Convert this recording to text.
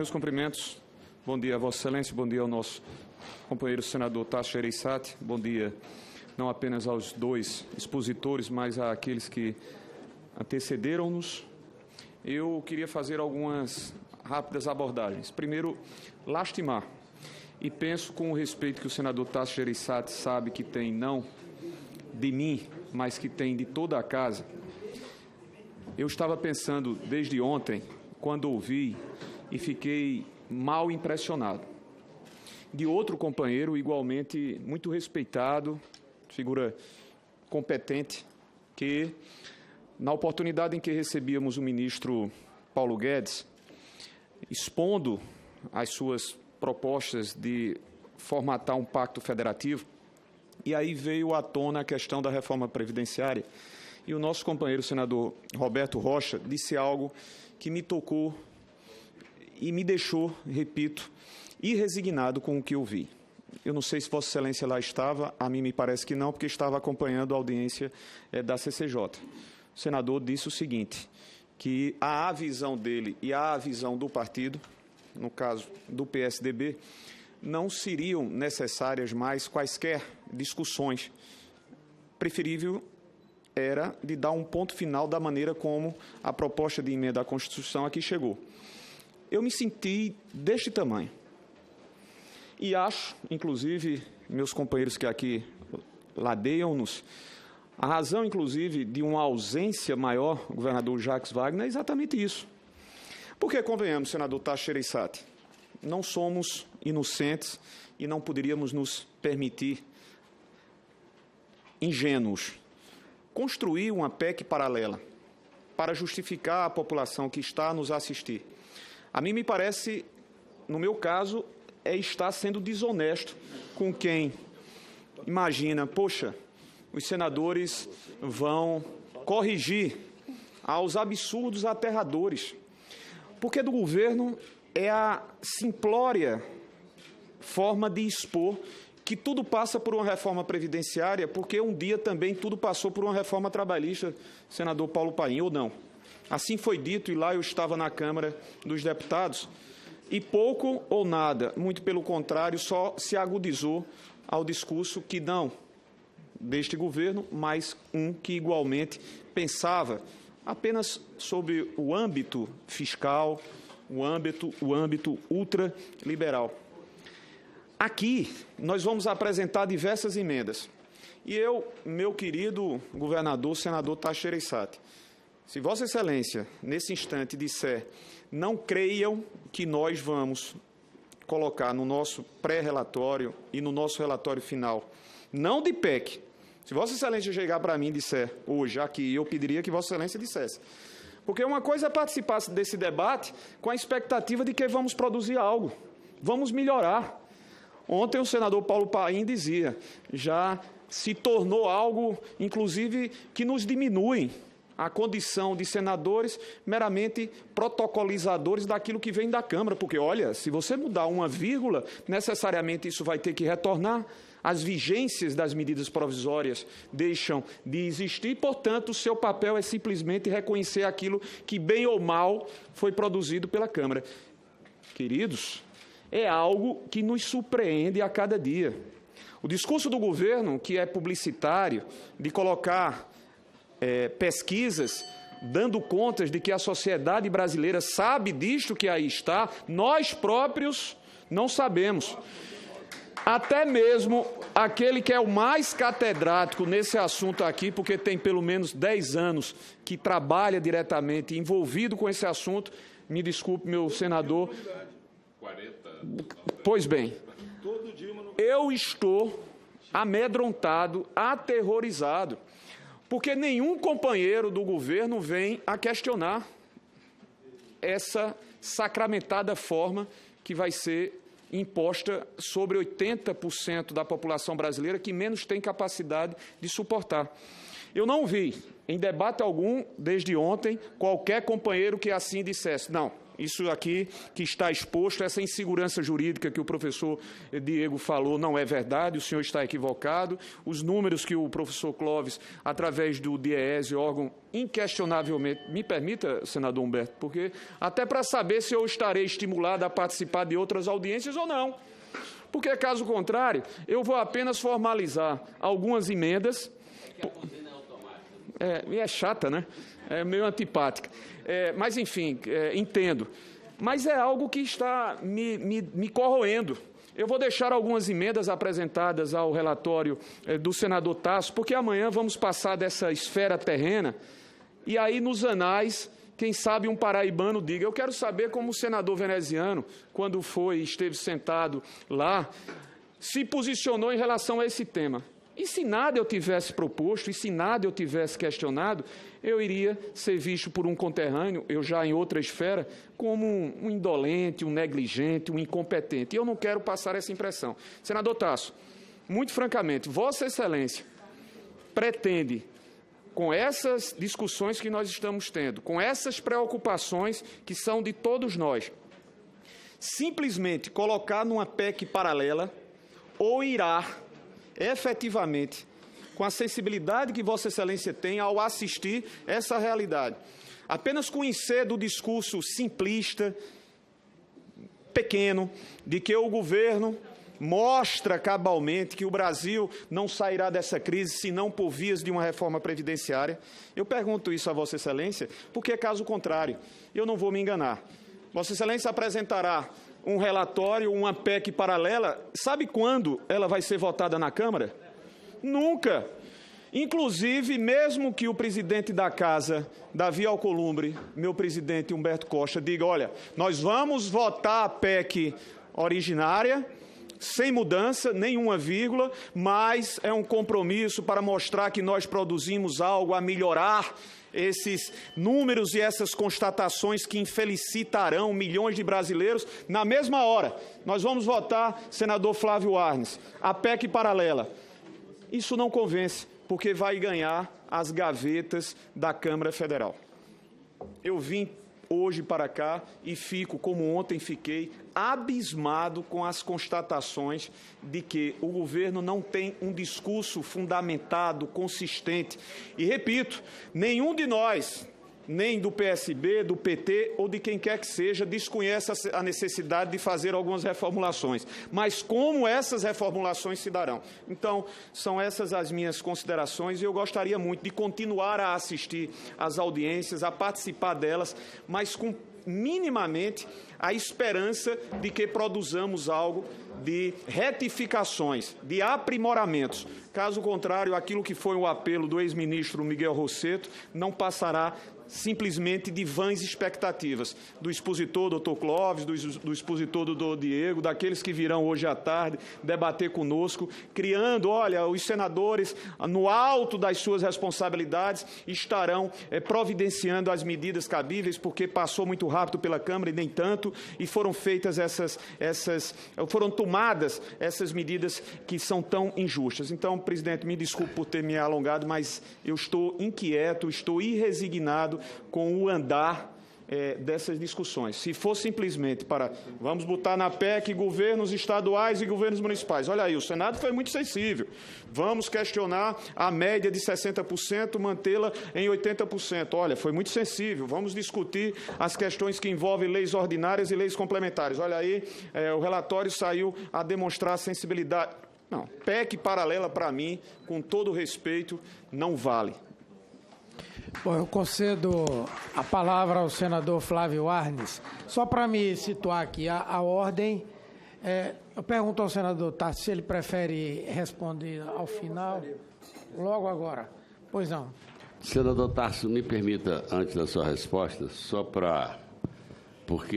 Meus cumprimentos. Bom dia a Vossa Excelência, bom dia ao nosso companheiro senador Tasso Gereissati, bom dia não apenas aos dois expositores, mas àqueles que antecederam-nos. Eu queria fazer algumas rápidas abordagens. Primeiro, lastimar, e penso com o respeito que o senador Tasso Gereissati sabe que tem não de mim, mas que tem de toda a casa. Eu estava pensando desde ontem, quando ouvi, e fiquei mal impressionado, de outro companheiro igualmente muito respeitado, figura competente, que, na oportunidade em que recebíamos o ministro Paulo Guedes, expondo as suas propostas de formatar um pacto federativo, e aí veio à tona a questão da reforma previdenciária, e o nosso companheiro senador Roberto Rocha disse algo que me tocou e me deixou, repito, irresignado com o que eu vi. Eu não sei se Vossa Excelência lá estava, a mim me parece que não, porque estava acompanhando a audiência da CCJ. O senador disse o seguinte, que a visão dele e a visão do partido, no caso do PSDB, não seriam necessárias mais quaisquer discussões. Preferível era de dar um ponto final da maneira como a proposta de emenda à Constituição aqui chegou. Eu me senti deste tamanho. E acho, inclusive, meus companheiros que aqui ladeiam-nos, a razão, inclusive, de uma ausência maior, o governador Jacques Wagner, é exatamente isso. Porque, convenhamos, senador Tasso Gereissati, não somos inocentes e não poderíamos nos permitir ingênuos. Construir uma PEC paralela para justificar a população que está a nos assistir, a mim me parece, no meu caso, estar sendo desonesto com quem imagina, poxa, os senadores vão corrigir aos absurdos aterradores, porque do governo é a simplória forma de expor que tudo passa por uma reforma previdenciária, porque um dia também tudo passou por uma reforma trabalhista, senador Paulo Paim, ou não. Assim foi dito, e lá eu estava na Câmara dos Deputados, e pouco ou nada, muito pelo contrário, só se agudizou ao discurso que não deste governo, mas um que igualmente pensava apenas sobre o âmbito fiscal, o âmbito ultraliberal. Aqui nós vamos apresentar diversas emendas. E eu, meu querido governador, senador Tasso Gereissati, se Vossa Excelência, nesse instante, disser não creiam que nós vamos colocar no nosso pré-relatório e no nosso relatório final, não de PEC. Se Vossa Excelência chegar para mim e disser hoje aqui, eu pediria que Vossa Excelência dissesse. Porque uma coisa é participar desse debate com a expectativa de que vamos produzir algo, vamos melhorar. Ontem o senador Paulo Paim dizia, já se tornou algo, inclusive, que nos diminui a condição de senadores meramente protocolizadores daquilo que vem da Câmara, porque, olha, se você mudar uma vírgula, necessariamente isso vai ter que retornar, as vigências das medidas provisórias deixam de existir, portanto, o seu papel é simplesmente reconhecer aquilo que, bem ou mal, foi produzido pela Câmara. Queridos, é algo que nos surpreende a cada dia. O discurso do governo, que é publicitário, de colocar pesquisas dando contas de que a sociedade brasileira sabe disto que aí está, nós próprios não sabemos. Até mesmo aquele que é o mais catedrático nesse assunto aqui, porque tem pelo menos 10 anos que trabalha diretamente envolvido com esse assunto, me desculpe, meu senador. 40. Pois bem, eu estou amedrontado, aterrorizado, porque nenhum companheiro do governo vem a questionar essa sacramentada forma que vai ser imposta sobre 80% da população brasileira que menos tem capacidade de suportar. Eu não vi, em debate algum, desde ontem, qualquer companheiro que assim dissesse, não, Isso aqui que está exposto, essa insegurança jurídica que o professor Diego falou, não é verdade, o senhor está equivocado. Os números que o professor Clóvis, através do DIEESE, órgão inquestionavelmente, me permita, senador Humberto, porque até para saber se eu estarei estimulado a participar de outras audiências ou não. Porque, caso contrário, eu vou apenas formalizar algumas emendas. É chata, né? É meio antipática. Mas, enfim, entendo. Mas é algo que está me corroendo. Eu vou deixar algumas emendas apresentadas ao relatório do senador Tasso, porque amanhã vamos passar dessa esfera terrena e aí, nos anais, quem sabe um paraibano diga, eu quero saber como o senador veneziano, quando esteve sentado lá, se posicionou em relação a esse tema. E se nada eu tivesse proposto, e se nada eu tivesse questionado, eu iria ser visto por um conterrâneo, eu já em outra esfera, como um indolente, um negligente, um incompetente. E eu não quero passar essa impressão. Senador Tasso, muito francamente, Vossa Excelência pretende, com essas discussões que nós estamos tendo, com essas preocupações que são de todos nós, simplesmente colocar numa PEC paralela ou irá efetivamente, com a sensibilidade que Vossa Excelência tem ao assistir essa realidade, apenas conhecer do discurso simplista, pequeno, de que o governo mostra cabalmente que o Brasil não sairá dessa crise senão por vias de uma reforma previdenciária. Eu pergunto isso a Vossa Excelência, porque, caso contrário, eu não vou me enganar. Vossa Excelência apresentará um relatório, uma PEC paralela, sabe quando ela vai ser votada na Câmara? Nunca. Inclusive, mesmo que o presidente da Casa, Davi Alcolumbre, meu presidente Humberto Costa, diga, olha, nós vamos votar a PEC originária, sem mudança, nenhuma vírgula, mas é um compromisso para mostrar que nós produzimos algo a melhorar esses números e essas constatações que infelicitarão milhões de brasileiros. Na mesma hora, nós vamos votar, senador Flávio Arnes, a PEC paralela. Isso não convence, porque vai ganhar as gavetas da Câmara Federal. Eu vim hoje para cá e fico, como ontem fiquei, abismado com as constatações de que o governo não tem um discurso fundamentado, consistente. E, repito, nenhum de nós, nem do PSB, do PT ou de quem quer que seja, desconhece a necessidade de fazer algumas reformulações. Mas como essas reformulações se darão? Então, são essas as minhas considerações e eu gostaria muito de continuar a assistir às audiências, a participar delas, mas com minimamente a esperança de que produzamos algo de retificações, de aprimoramentos. Caso contrário, aquilo que foi o apelo do ex-ministro Miguel Rosseto não passará simplesmente de vãs expectativas do expositor doutor Clóvis, do expositor doutor Diego, daqueles que virão hoje à tarde debater conosco, criando, olha, os senadores, no alto das suas responsabilidades, estarão providenciando as medidas cabíveis, porque passou muito rápido pela Câmara e nem tanto, e foram feitas foram tomadas essas medidas que são tão injustas. Então, presidente, me desculpe por ter me alongado, mas eu estou inquieto, estou irresignado com o andar dessas discussões. Se for simplesmente para, vamos botar na PEC governos estaduais e governos municipais. Olha aí, o Senado foi muito sensível. Vamos questionar a média de 60%, mantê-la em 80%. Olha, foi muito sensível. Vamos discutir as questões que envolvem leis ordinárias e leis complementares. Olha aí, o relatório saiu a demonstrar sensibilidade. Não, PEC paralela, para mim, com todo respeito, não vale. Bom, eu concedo a palavra ao senador Flávio Arnes. Só para me situar aqui, a ordem, eu pergunto ao senador Tasso se ele prefere responder ao final, logo agora. Pois não. Senador Tasso, me permita, antes da sua resposta, porque